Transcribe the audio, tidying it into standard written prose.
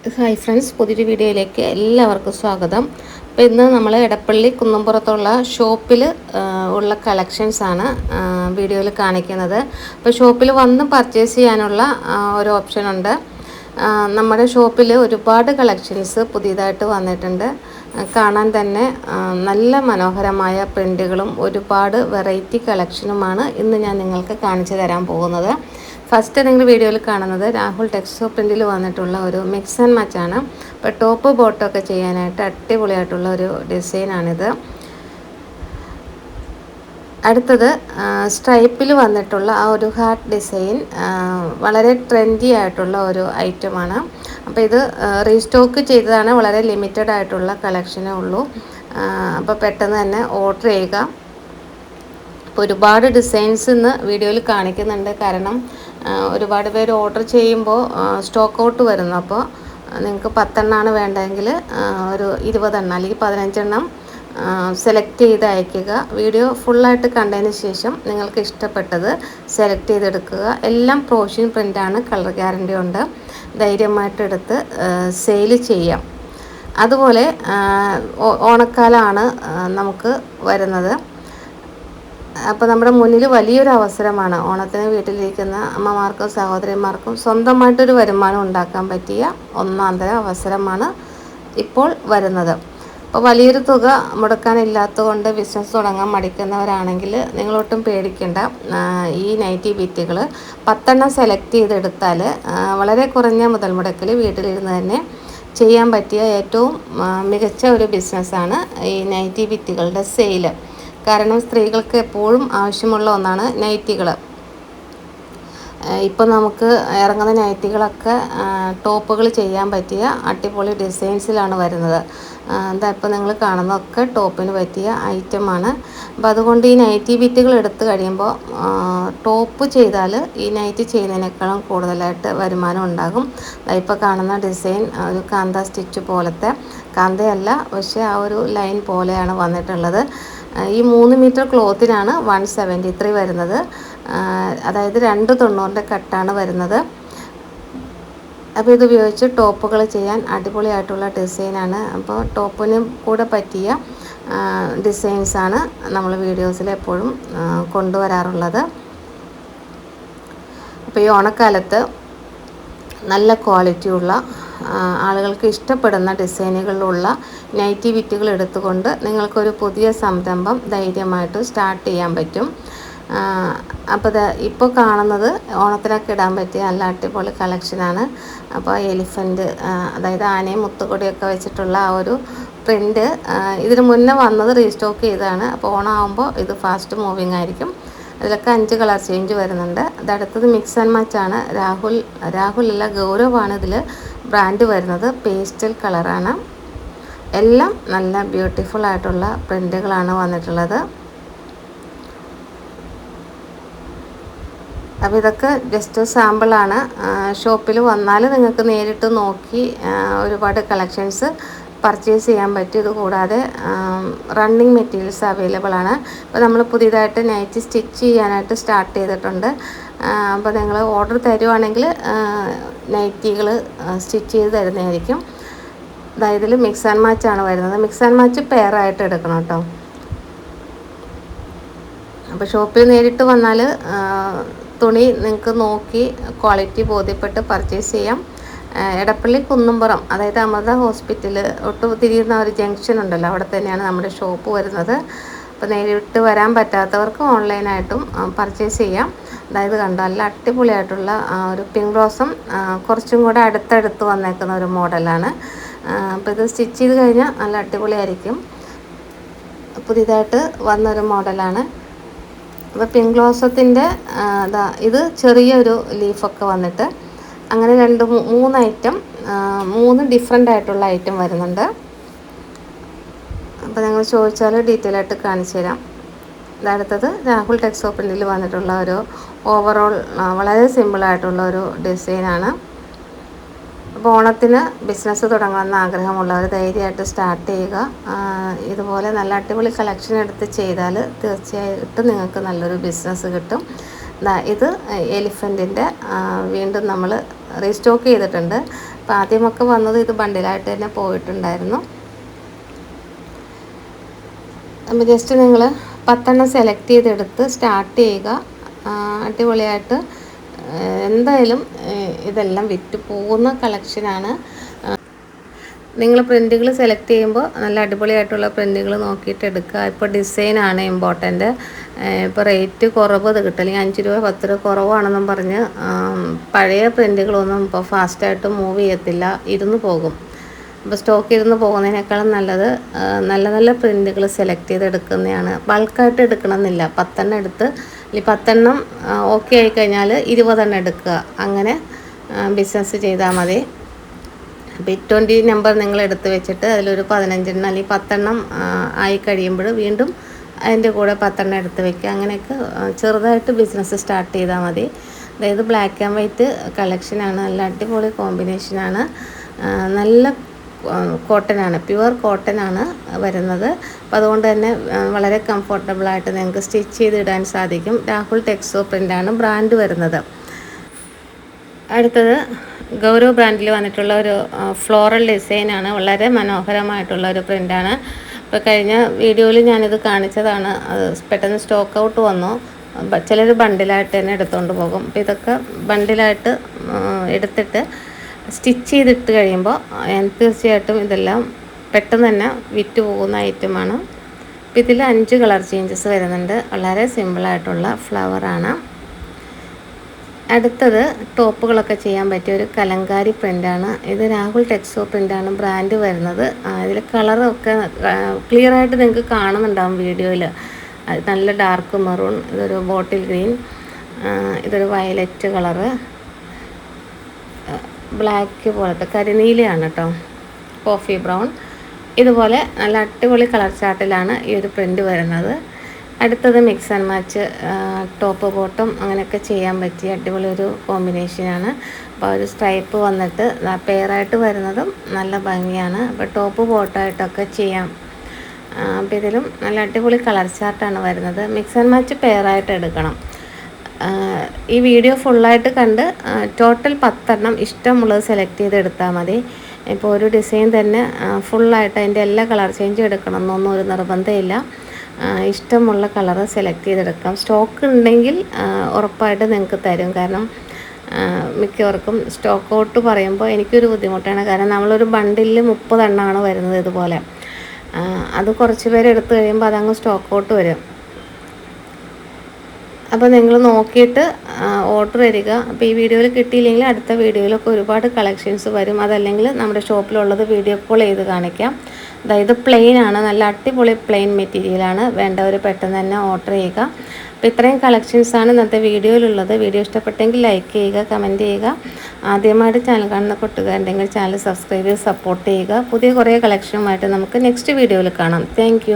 Hi friends, പുതിയൊരു വീഡിയോയിലേക്ക് എല്ലാവർക്കും സ്വാഗതം. അപ്പോൾ ഇന്ന് നമ്മൾ എടപ്പള്ളി കുന്നംപുറത്തുള്ള ഷോപ്പിൽ ഉള്ള കളക്ഷൻസാണ് വീഡിയോയിൽ കാണിക്കുന്നത്. അപ്പോൾ ഷോപ്പിൽ വന്ന് പർച്ചേസ് ചെയ്യാനുള്ള ഒരു ഓപ്ഷനുണ്ട്. നമ്മുടെ ഷോപ്പിൽ ഒരുപാട് കളക്ഷൻസ് പുതിയതായിട്ട് വന്നിട്ടുണ്ട്. കാണാൻ തന്നെ നല്ല മനോഹരമായ പ്രിൻറ്റുകളും ഒരുപാട് വെറൈറ്റി കളക്ഷനുമാണ് ഇന്ന് ഞാൻ നിങ്ങൾക്ക് കാണിച്ചു തരാൻ പോകുന്നത്. ഫസ്റ്റ് നിങ്ങൾ വീഡിയോയിൽ കാണുന്നത് രാഹുൽ ടെക്സ്റ്റോ പ്രിൻറ്റിൽ വന്നിട്ടുള്ള ഒരു മിക്സ് ആൻഡ് മാച്ചാണ്. അപ്പോൾ ടോപ്പ് ബോട്ടമൊക്കെ ചെയ്യാനായിട്ട് അടിപൊളിയായിട്ടുള്ള ഒരു ഡിസൈനാണിത്. അടുത്തത് സ്ട്രൈപ്പിൽ വന്നിട്ടുള്ള ആ ഒരു ഹാർട്ട് ഡിസൈൻ വളരെ ട്രെൻഡി ആയിട്ടുള്ള ഒരു ഐറ്റമാണ്. അപ്പോൾ ഇത് റീസ്റ്റോക്ക് ചെയ്തതാണ്, വളരെ ലിമിറ്റഡ് ആയിട്ടുള്ള കളക്ഷനേ ഉള്ളൂ. അപ്പോൾ പെട്ടെന്ന് തന്നെ ഓർഡർ ചെയ്യുക. അപ്പോൾ ഒരുപാട് ഡിസൈൻസ് ഇന്ന് വീഡിയോയിൽ കാണിക്കുന്നുണ്ട്. കാരണം ഒരുപാട് പേര് ഓർഡർ ചെയ്യുമ്പോൾ സ്റ്റോക്ക് ഔട്ട് വരുന്നു. അപ്പോൾ നിങ്ങൾക്ക് 10 എണ്ണമാണ് വേണ്ടതെങ്കിൽ ഒരു 20 എണ്ണം അല്ലെങ്കിൽ 15 എണ്ണം സെലക്ട് ചെയ്ത് അയയ്ക്കുക. വീഡിയോ ഫുള്ളായിട്ട് കണ്ടതിന് ശേഷം നിങ്ങൾക്ക് ഇഷ്ടപ്പെട്ടത് സെലക്ട് ചെയ്തെടുക്കുക. എല്ലാം പ്രോഷ്യൻ പ്രിൻ്റാണ്, കളർ ഗ്യാരണ്ടി ഉണ്ട്. ധൈര്യമായിട്ട് എടുത്ത് സെയിൽ ചെയ്യാം. അതുപോലെ ഓണക്കാലമാണ് നമുക്ക് വരുന്നത്. അപ്പോൾ നമ്മുടെ മുന്നിൽ വലിയൊരു അവസരമാണ്. ഓണത്തിന് വീട്ടിലിരിക്കുന്ന അമ്മമാർക്കും സഹോദരിമാർക്കും സ്വന്തമായിട്ടൊരു വരുമാനം ഉണ്ടാക്കാൻ പറ്റിയ ഒന്നാന്തര അവസരമാണ് ഇപ്പോൾ വരുന്നത്. അപ്പോൾ വലിയൊരു തുക മുടക്കാനില്ലാത്തതുകൊണ്ട് ബിസിനസ് തുടങ്ങാൻ മടിക്കുന്നവരാണെങ്കിൽ നിങ്ങളൊട്ടും പേടിക്കേണ്ട. ഈ നൈറ്റി ബിറ്റുകൾ 10 എണ്ണം സെലക്ട് ചെയ്തെടുത്താൽ വളരെ കുറഞ്ഞ മുതൽ മുടക്കിൽ വീട്ടിലിരുന്ന് തന്നെ ചെയ്യാൻ പറ്റിയ ഏറ്റവും മികച്ച ഒരു ബിസിനസ്സാണ് ഈ നൈറ്റി ബിറ്റുകളുടെ സെയിൽ. കാരണം സ്ത്രീകൾക്ക് എപ്പോഴും ആവശ്യമുള്ള ഒന്നാണ് നൈറ്റികൾ. ഇപ്പോൾ നമുക്ക് ഇറങ്ങുന്ന നൈറ്റികളൊക്കെ ടോപ്പുകൾ ചെയ്യാൻ പറ്റിയ അടിപൊളി ഡിസൈൻസിലാണ് വരുന്നത്. എന്താ ഇപ്പോൾ നിങ്ങൾ കാണുന്നതൊക്കെ ടോപ്പിന് പറ്റിയ ഐറ്റമാണ്. അപ്പോൾ അതുകൊണ്ട് ഈ നൈറ്റി ബിറ്റുകൾ എടുത്തു കഴിയുമ്പോൾ ടോപ്പ് ചെയ്താൽ ഈ നൈറ്റി ചെയ്യുന്നതിനേക്കാളും കൂടുതലായിട്ട് വരുമാനം ഉണ്ടാകും. ഇപ്പോൾ കാണുന്ന ഡിസൈൻ ഒരു കാന്ത സ്റ്റിച്ച് പോലത്തെ, കാന്തയല്ല പക്ഷേ ആ ഒരു ലൈൻ പോലെയാണ് വന്നിട്ടുള്ളത്. ഈ 3 മീറ്റർ ക്ലോത്തിനാണ് 173 വരുന്നത്. അതായത് 290 കട്ടാണ് വരുന്നത്. അപ്പോൾ ഇത് ഉപയോഗിച്ച് ടോപ്പുകൾ ചെയ്യാൻ അടിപൊളിയായിട്ടുള്ള ഡിസൈനാണ്. അപ്പോൾ ടോപ്പിനും കൂടെ പറ്റിയ ഡിസൈൻസാണ് നമ്മൾ വീഡിയോസിൽ എപ്പോഴും കൊണ്ടുവരാറുള്ളത്. അപ്പോൾ ഈ ഓണക്കാലത്ത് നല്ല ക്വാളിറ്റിയുള്ള ആളുകൾക്ക് ഇഷ്ടപ്പെടുന്ന ഡിസൈനുകളിലുള്ള നൈറ്റി ബിറ്റുകൾ എടുത്തുകൊണ്ട് നിങ്ങൾക്കൊരു പുതിയ സംരംഭം ധൈര്യമായിട്ട് സ്റ്റാർട്ട് ചെയ്യാൻ പറ്റും. അപ്പോൾ ഇപ്പോൾ കാണുന്നത് ഓണത്തിനൊക്കെ ഇടാൻ പറ്റിയ നല്ല അടിപൊളി കളക്ഷനാണ്. അപ്പോൾ എലിഫൻറ്റ്, അതായത് ആനയും മുത്തുകൊടിയൊക്കെ വെച്ചിട്ടുള്ള ആ ഒരു പ്രിൻ്റ് ഇതിന് മുന്നേ വന്നത് റീസ്റ്റോക്ക് ചെയ്തതാണ്. അപ്പോൾ ഓണമാകുമ്പോൾ ഇത് ഫാസ്റ്റ് മൂവിങ് ആയിരിക്കും. അതിലൊക്കെ 5 കളർ ചേഞ്ച് വരുന്നുണ്ട്. അതടുത്തത് മിക്സ് ആൻഡ് മാച്ചാണ്. രാഹുലല്ല, ഗൗരവാണ് ഇതിൽ ബ്രാൻഡ് വരുന്നത്. പേസ്റ്റൽ കളറാണ്. എല്ലാം നല്ല ബ്യൂട്ടിഫുൾ ആയിട്ടുള്ള പ്രിൻ്റുകളാണ് വന്നിട്ടുള്ളത്. അപ്പോൾ ഇതൊക്കെ ജസ്റ്റ് സാമ്പിളാണ്. ഷോപ്പിൽ വന്നാൽ നിങ്ങൾക്ക് നേരിട്ട് നോക്കി ഒരുപാട് കളക്ഷൻസ് പർച്ചേസ് ചെയ്യാൻ പറ്റും. ഇത് കൂടാതെ റണ്ണിങ് മെറ്റീരിയൽസ് അവൈലബിൾ ആണ്. അപ്പോൾ നമ്മൾ പുതിയതായിട്ട് നൈറ്റി സ്റ്റിച്ച് ചെയ്യാനായിട്ട് സ്റ്റാർട്ട് ചെയ്തിട്ടുണ്ട്. അപ്പോൾ നിങ്ങൾ ഓർഡർ തരുവാണെങ്കിൽ നൈറ്റികൾ സ്റ്റിച്ച് ചെയ്ത് തരുന്നതായിരിക്കും. അതായത് ഇതിൽ മിക്സ് ആൻഡ് മാച്ചാണ് വരുന്നത്. മിക്സ് ആൻഡ് മാച്ച് പെയറായിട്ട് എടുക്കണം കേട്ടോ. അപ്പോൾ ഷോപ്പിൽ നേരിട്ട് വന്നാൽ തുണി നിങ്ങൾക്ക് നോക്കി ക്വാളിറ്റി ബോധ്യപ്പെട്ട് പർച്ചേസ് ചെയ്യാം. എടപ്പള്ളി കുന്നംപുറം, അതായത് അമൃത ഹോസ്പിറ്റൽ ഒട്ട് തിരിയുന്ന ഒരു ജംഗ്ഷൻ ഉണ്ടല്ലോ, അവിടെ തന്നെയാണ് നമ്മുടെ ഷോപ്പ് വരുന്നത്. അപ്പോൾ നേരിട്ട് വരാൻ പറ്റാത്തവർക്ക് ഓൺലൈനായിട്ടും പർച്ചേസ് ചെയ്യാം. അതായത് കണ്ടോ, നല്ല അടിപൊളിയായിട്ടുള്ള ഒരു പിങ്ക് റോസും കുറച്ചും കൂടെ അടുത്തടുത്ത് വന്നേക്കുന്ന ഒരു മോഡലാണ്. അപ്പോൾ ഇത് സ്റ്റിച്ച് ചെയ്ത് കഴിഞ്ഞാൽ നല്ല അടിപൊളിയായിരിക്കും. പുതിയതായിട്ട് വന്നൊരു മോഡലാണ്. അപ്പോൾ പിങ്ക് റോസത്തിൻ്റെ ഇത് ചെറിയൊരു ലീഫൊക്കെ വന്നിട്ട് അങ്ങനെ 3 ഐറ്റം, 3 ഡിഫറെൻ്റ് ആയിട്ടുള്ള ഐറ്റം വരുന്നുണ്ട്. അപ്പോൾ നിങ്ങൾ ചോദിച്ചാൽ ഡീറ്റെയിൽ ആയിട്ട് കാണിച്ചു തരാം. അടുത്തത് രാഹുൽ ടെക്സ്റ്റോ പ്രിൻറ്റിൽ വന്നിട്ടുള്ള ഒരു ഓവറോൾ വളരെ സിമ്പിളായിട്ടുള്ള ഒരു ഡിസൈനാണ്. അപ്പോൾ ഓണത്തിന് ബിസിനസ് തുടങ്ങണമെന്ന് ആഗ്രഹമുള്ളവർ ധൈര്യമായിട്ട് സ്റ്റാർട്ട് ചെയ്യുക. ഇതുപോലെ നല്ല അടിപൊളി കളക്ഷൻ എടുത്ത് ചെയ്താൽ തീർച്ചയായിട്ടും നിങ്ങൾക്ക് നല്ലൊരു ബിസിനസ് കിട്ടും. ഇത് എലിഫൻറ്റിൻ്റെ വീണ്ടും നമ്മൾ റീസ്റ്റോക്ക് ചെയ്തിട്ടുണ്ട്. അപ്പോൾ ആദ്യമൊക്കെ വന്നത് ഇത് ബണ്ടിലായിട്ട് തന്നെ പോയിട്ടുണ്ടായിരുന്നു. അപ്പോൾ ജസ്റ്റ് നിങ്ങൾ 10 സെലക്ട് ചെയ്തെടുത്ത് സ്റ്റാർട്ട് ചെയ്യുക. അടിപൊളിയായിട്ട് എന്തായാലും ഇതെല്ലാം വിറ്റ് പോകുന്ന കളക്ഷനാണ്. നിങ്ങൾ പ്രിൻറ്റുകൾ സെലക്ട് ചെയ്യുമ്പോൾ നല്ല അടിപൊളിയായിട്ടുള്ള പ്രിൻറ്റുകൾ നോക്കിയിട്ട് എടുക്കുക. ഇപ്പോൾ ഡിസൈനാണ് ഇമ്പോർട്ടൻ്റ്. ഇപ്പോൾ റേറ്റ് കുറവ് കിട്ടും, അല്ലെങ്കിൽ 5 രൂപ 10 രൂപ കുറവാണെന്നും പറഞ്ഞ് പഴയ പ്രിൻറ്റുകളൊന്നും ഇപ്പോൾ ഫാസ്റ്റായിട്ട് മൂവ് ചെയ്യത്തില്ല, ഇരുന്ന് പോകും. അപ്പോൾ സ്റ്റോക്ക് ഇരുന്ന് പോകുന്നതിനേക്കാളും നല്ലത് നല്ല നല്ല പ്രിൻറ്റുകൾ സെലക്ട് ചെയ്ത് എടുക്കുന്നതാണ്. ബൾക്കായിട്ട് എടുക്കണമെന്നില്ല, 10 എടുത്ത് ഈ 10 ഓക്കെ ആയിക്കഴിഞ്ഞാൽ 20 എടുക്കുക. അങ്ങനെ ബിസിനസ് ചെയ്താൽ മതി. അപ്പോൾ 20 നമ്പർ നിങ്ങൾ എടുത്ത് വെച്ചിട്ട് അതിലൊരു 15 അല്ലെങ്കിൽ 10 ആയി കഴിയുമ്പോൾ വീണ്ടും അതിൻ്റെ കൂടെ 10 എടുത്ത് വെക്കുക. അങ്ങനെയൊക്കെ ചെറുതായിട്ട് ബിസിനസ് സ്റ്റാർട്ട് ചെയ്താൽ മതി. അതായത് ബ്ലാക്ക് ആൻഡ് വൈറ്റ് കളക്ഷനാണ്, നല്ല അടിപൊളി കോമ്പിനേഷനാണ്. നല്ല കോട്ടനാണ്, പ്യുവർ കോട്ടനാണ് വരുന്നത്. അപ്പോൾ അതുകൊണ്ട് തന്നെ വളരെ കംഫർട്ടബിളായിട്ട് നിങ്ങൾക്ക് സ്റ്റിച്ച് ചെയ്തിടാൻ സാധിക്കും. രാഹുൽ ടെക്സോ പ്രിൻ്റാണ് ബ്രാൻഡ് വരുന്നത്. അടുത്തത് ഗൗരവ് ബ്രാൻഡിൽ വന്നിട്ടുള്ള ഒരു ഫ്ലോറൽ ഡിസൈനാണ്. വളരെ മനോഹരമായിട്ടുള്ള ഒരു പ്രിൻ്റാണ്. ഇപ്പോൾ കഴിഞ്ഞ വീഡിയോയിൽ ഞാനിത് കാണിച്ചതാണ്. അത് പെട്ടെന്ന് സ്റ്റോക്ക് ഔട്ട് വന്നു. ചിലർ ബണ്ടിലായിട്ട് തന്നെ എടുത്തുകൊണ്ട് പോകും. അപ്പോൾ ഇതൊക്കെ ബണ്ടിലായിട്ട് എടുത്തിട്ട് സ്റ്റിച്ച് ചെയ്തിട്ട് കഴിയുമ്പോൾ തീർച്ചയായിട്ടും ഇതെല്ലാം പെട്ടെന്ന് തന്നെ വിറ്റ് പോകുന്ന ഐറ്റമാണ്. അപ്പോൾ ഇതിൽ 5 കളർ ചേഞ്ചസ് വരുന്നുണ്ട്. വളരെ സിമ്പിളായിട്ടുള്ള ഫ്ലവറാണ്. അടുത്തത് ടോപ്പുകളൊക്കെ ചെയ്യാൻ പറ്റിയ ഒരു കലങ്കാരി പ്രിൻ്റാണ്. ഇത് രാഹുൽ ടെക്സോ പ്രിൻ്റാണ് ബ്രാൻഡ് വരുന്നത്. ഇതിൽ കളറൊക്കെ ക്ലിയറായിട്ട് നിങ്ങൾക്ക് കാണുന്നുണ്ടാവും വീഡിയോയിൽ. നല്ല ഡാർക്ക് മെറൂൺ, ഇതൊരു ബോട്ടിൽ ഗ്രീൻ, ഇതൊരു വയലറ്റ് കളറ്, ബ്ലാക്ക് പോലത്തെ കരിനീലയാണ് കേട്ടോ, കോഫി ബ്രൗൺ. ഇതുപോലെ നല്ല അടിപൊളി കളർ ചാർട്ടിലാണ് ഈ ഒരു പ്രിൻ്റ് വരുന്നത്. അടുത്തത് mix and match top bottom അങ്ങനെയൊക്കെ ചെയ്യാൻ പറ്റിയ അടിപൊളി ഒരു കോമ്പിനേഷനാണ്. അപ്പോൾ ഒരു സ്ട്രൈപ്പ് വന്നിട്ട് പെയറായിട്ട് വരുന്നതും നല്ല ഭംഗിയാണ്. അപ്പോൾ ടോപ്പ് ബോട്ടമായിട്ടൊക്കെ ചെയ്യാം. അപ്പോൾ ഇതിലും നല്ല അടിപൊളി കളർ ചാർട്ടാണ് വരുന്നത്. മിക്സ് ആൻഡ് മാച്ച് പെയറായിട്ട് എടുക്കണം. ഈ വീഡിയോ ഫുള്ളായിട്ട് കണ്ട് ടോട്ടൽ 10 ഇഷ്ടമുള്ളത് സെലക്ട് ചെയ്ത് എടുത്താൽ മതി. ഇപ്പോൾ ഒരു ഡിസൈൻ തന്നെ ഫുള്ളായിട്ട് അതിൻ്റെ എല്ലാ കളർ ചേഞ്ചും എടുക്കണം എന്നൊന്നും ഒരു നിർബന്ധമില്ല. ഇഷ്ടമുള്ള കളറ് സെലക്ട് ചെയ്തെടുക്കാം. സ്റ്റോക്ക് ഉണ്ടെങ്കിൽ ഉറപ്പായിട്ട് നിങ്ങൾക്ക് തരും. കാരണം മിക്കവർക്കും സ്റ്റോക്ക് ഔട്ട് പറയുമ്പോൾ എനിക്കൊരു ബുദ്ധിമുട്ടാണ്. കാരണം നമ്മളൊരു ബണ്ടിൽ 30 എണ്ണമാണ് വരുന്നത് ഇതുപോലെ. അത് കുറച്ച് പേര് എടുത്തു കഴിയുമ്പോൾ അതങ്ങ് സ്റ്റോക്ക് ഔട്ട് വരും. അപ്പോൾ നിങ്ങൾ നോക്കിയിട്ട് ഓർഡർ തരിക. അപ്പോൾ ഈ വീഡിയോയിൽ കിട്ടിയില്ലെങ്കിൽ അടുത്ത വീഡിയോയിലൊക്കെ ഒരുപാട് കളക്ഷൻസ് വരും. അതല്ലെങ്കിൽ നമ്മുടെ ഷോപ്പിലുള്ളത് വീഡിയോ കോൾ ചെയ്ത് കാണിക്കാം. അതായത് പ്ലെയിൻ ആണ്, നല്ല അടിപൊളി പ്ലെയിൻ മെറ്റീരിയലാണ്. വേണ്ടവർ പെട്ടെന്ന് തന്നെ ഓർഡർ ചെയ്യുക. അപ്പോൾ ഇത്രയും കളക്ഷൻസാണ് ഇന്നത്തെ വീഡിയോയിലുള്ളത്. വീഡിയോ ഇഷ്ടപ്പെട്ടെങ്കിൽ ലൈക്ക് ചെയ്യുക, കമൻറ്റ് ചെയ്യുക. ആദ്യമായിട്ട് ചാനൽ കാണുന്ന കൂട്ടുകാരുണ്ടെങ്കിൽ ചാനൽ സബ്സ്ക്രൈബ് ചെയ്ത് സപ്പോർട്ട് ചെയ്യുക. പുതിയ കുറേ കളക്ഷനുമായിട്ട് നമുക്ക് നെക്സ്റ്റ് വീഡിയോയിൽ കാണാം. താങ്ക്